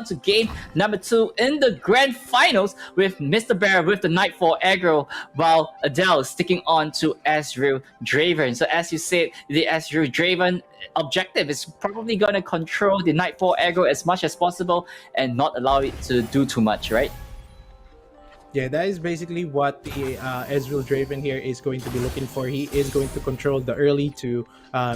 on to game number 2 in the grand finals with MisterBear with the Nightfall aggro, while Adel sticking on to Ezreal Draven. So as you said, the Ezreal Draven objective is probably going to control the Nightfall aggro as much as possible and not allow it to do too much, right? Yeah, that is basically what the Ezreal Draven here is going to be looking for. He is going to control the early to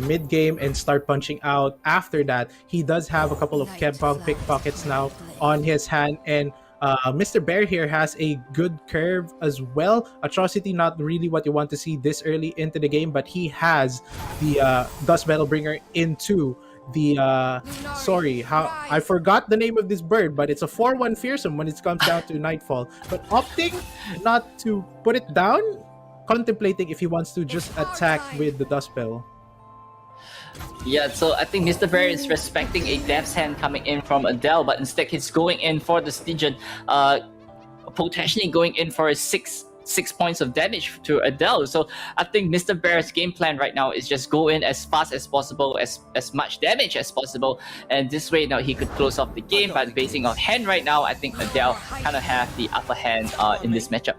mid game and start punching out. After that, he does have a couple of Kempong pickpockets now on his hand, and MisterBear here has a good curve as well. Atrocity, not really what you want to see this early into the game, but he has the Dust Battlebringer into the I forgot the name of this bird, but it's a 4-1 fearsome when it comes down to Nightfall, but opting not to put it down, contemplating if he wants to just attack with the Dust Spell. Yeah, so I think MisterBear is respecting a Death's Hand coming in from Adel, but instead he's going in for the Stygian, potentially going in for a 6 points of damage to Adel. So I think MisterBear's game plan right now is just go in as fast as possible, as much damage as possible, and this way now he could close off the game. But basing on hand right now, I think Adel kind of have the upper hand in this matchup.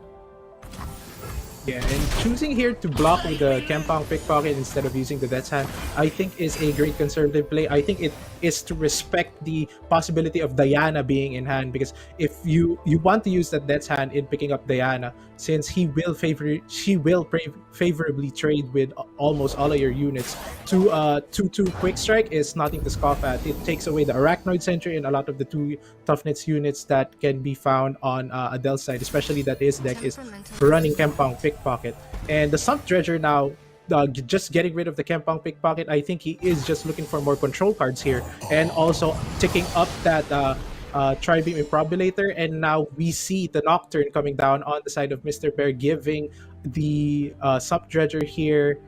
Yeah, and choosing here to block with the Kempong Pickpocket instead of using the Death's Hand, I think is a great conservative play. I think it is to respect the possibility of Diana being in hand, because if you want to use that Death's Hand in picking up Diana, since she will favorably trade with almost all of your units, to 2-2 quick strike is nothing to scoff at. It takes away the Arachnoid Sentry and a lot of the 2 toughness units that can be found on Adel's side, especially that his deck is running Kempong Pickpocket. And the Sump Dredger now, just getting rid of the Kempong Pickpocket, I think he is just looking for more control cards here, and also ticking up that Tri-Beam Improbulator, and now we see the Nocturne coming down on the side of MisterBear, giving the Sump Dredger here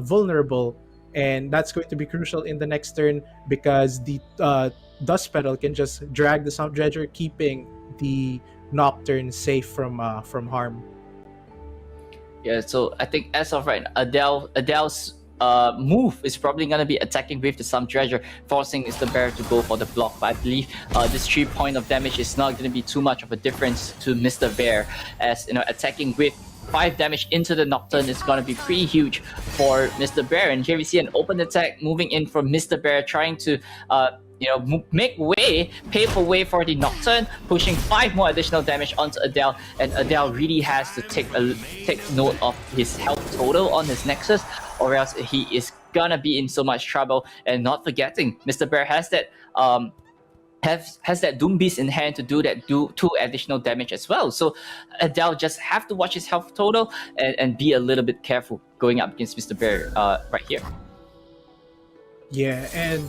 vulnerable, and that's going to be crucial in the next turn because the Dust Petal can just drag the Sump Dredger, keeping the Nocturne safe from harm. Yeah, so I think as of right now, Adel's move is probably going to be attacking with the Sump Dredger, forcing MisterBear to go for the block. But I believe this 3 point of damage is not going to be too much of a difference to MisterBear, as attacking with 5 damage into the Nocturne is going to be pretty huge for MisterBear. And here we see an open attack moving in from MisterBear, trying to pave a way for the Nocturne, pushing 5 more additional damage onto Adel, and Adel really has to take note of his health total on his Nexus, or else he is gonna be in so much trouble. And not forgetting, MisterBear has that has that Doom Beast in hand to do 2 additional damage as well. So Adel just have to watch his health total and be a little bit careful going up against MisterBear right here. Yeah, and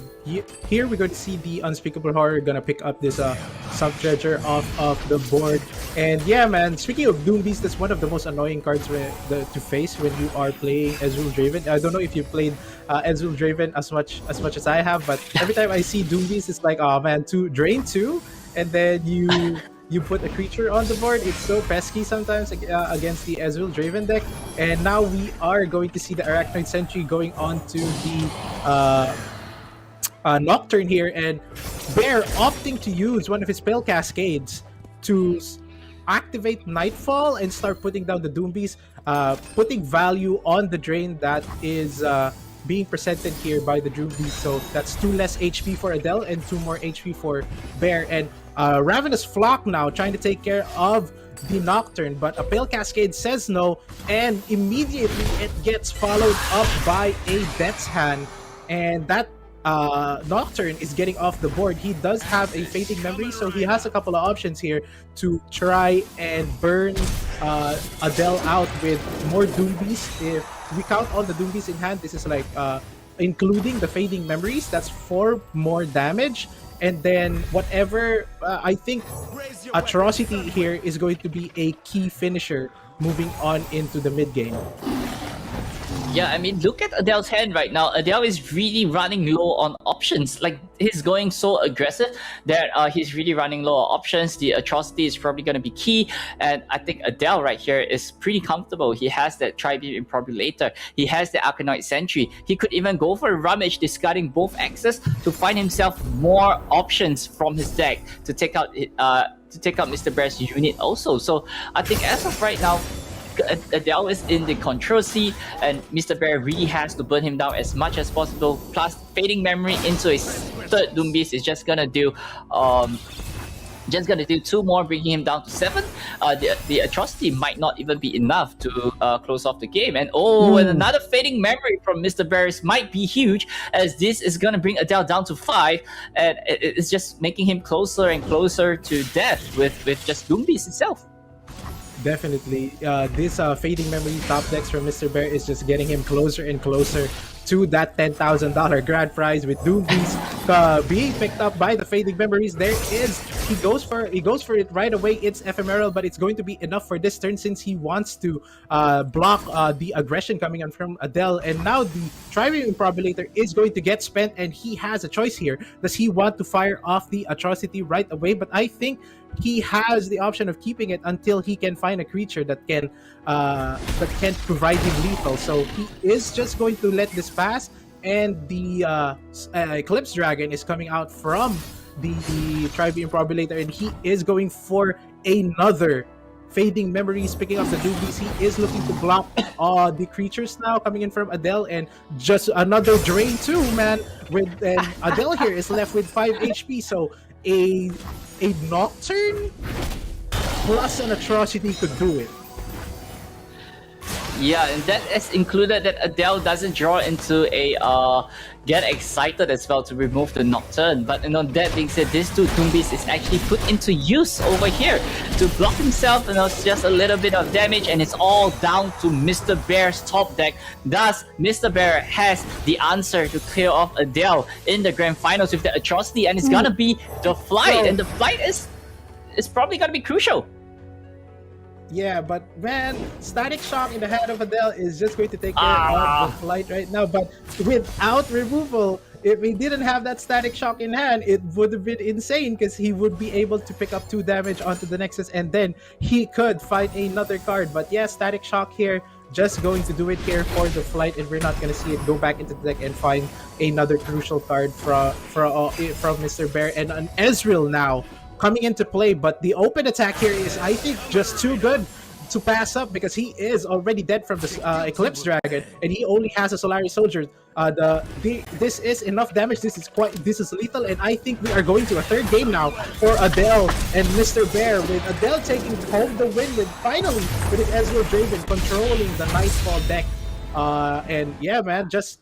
here we're going to see the Unspeakable Horror gonna pick up this Sump Dredger off of the board. And yeah, man, speaking of Doom Beast, that's one of the most annoying cards to face when you are playing Ezreal Draven. I don't know if you played Ezreal Draven as much as I have, but every time I see Doom Beast, it's like, oh man, drain 2, and then you put a creature on the board. It's so pesky sometimes against the Ezreal Draven deck. And now we are going to see the Arachnoid Sentry going on to the Nocturne here, and Bear opting to use one of his Spell Cascades to activate Nightfall and start putting down the Doom Beast, putting value on the drain that is being presented here by the Doom Beast. So that's 2 less HP for Adel and 2 more HP for Bear. And Ravenous Flock now trying to take care of the Nocturne, but a Pale Cascade says no, and immediately it gets followed up by a Death's Hand, and that Nocturne is getting off the board. He does have a Fading Memory, so he has a couple of options here to try and burn Adel out with more Doom Beasts. If we count all the Doom Beasts in hand, this is like including the Fading Memories, that's 4 more damage. And then whatever, I think Atrocity here is going to be a key finisher moving on into the mid game. Yeah, I mean, look at Adele's hand right now. Adele is really running low on options. Like, he's going so aggressive that he's really running low on options. The atrocity is probably going to be key. And I think Adele right here is pretty comfortable. He has that Tri-Beam Improbulator. He has the Arcanoid Sentry. He could even go for a Rummage, discarding both axes to find himself more options from his deck to take out Mr. Bear's unit also. So I think as of right now, Adele is in the control seat, and Mr. Bear really has to burn him down as much as possible. Plus, Fading Memory into his third Doom Beast is just gonna do 2 more, bringing him down to 7. The atrocity might not even be enough to close off the game. And and another Fading Memory from Mr. Bears might be huge, as this is gonna bring Adele down to 5, and it's just making him closer and closer to death with just Doom Beast itself. Definitely. This Fading Memory top decks from Mr. Bear is just getting him closer and closer to that $10,000 grand prize, with Doom Beast being picked up by the Fading Memories. He goes for it right away. It's ephemeral, but it's going to be enough for this turn, since he wants to block the aggression coming in from Adele. And now the Tri-Beam Improbulator is going to get spent, and he has a choice here. Does he want to fire off the atrocity right away? But I think he has the option of keeping it until he can find a creature that can provide him lethal. So he is just going to let this pass, and the Eclipse Dragon is coming out from the Tri-Beam Improbulator, and he is going for another Fading Memories, picking up the Doom Beast. He is looking to block the creatures now coming in from Adele, and just another drain too, man. And Adele here is left with 5 HP, so a Nocturne plus an atrocity could do it. Yeah, and that is included that Adele doesn't draw into a get excited as well to remove the Nocturne. But that being said, this two Doom Beast is actually put into use over here to block himself. It's just a little bit of damage, and it's all down to Mr. Bear's top deck. Thus, Mr. Bear has the answer to clear off Adele in the grand finals with the atrocity, and it's gonna be the flight, and the flight is probably gonna be crucial. Yeah, but man, Static Shock in the hand of Adele is just going to take care of the flight right now. But without removal, if he didn't have that Static Shock in hand, it would have been insane, because he would be able to pick up 2 damage onto the Nexus, and then he could find another card. But yeah, Static Shock here just going to do it here for the flight, and we're not going to see it go back into the deck and find another crucial card from Mr. Bear. And an Ezreal now coming into play, but the open attack here is, I think, just too good to pass up, because he is already dead from the Eclipse Dragon, and he only has a Solaris Soldier. This is enough damage. This is lethal, and I think we are going to a third game now for Adele and Mr. Bear, with Adele taking home the win finally with his Ezreal Draven controlling the Nightfall deck. And yeah, man, just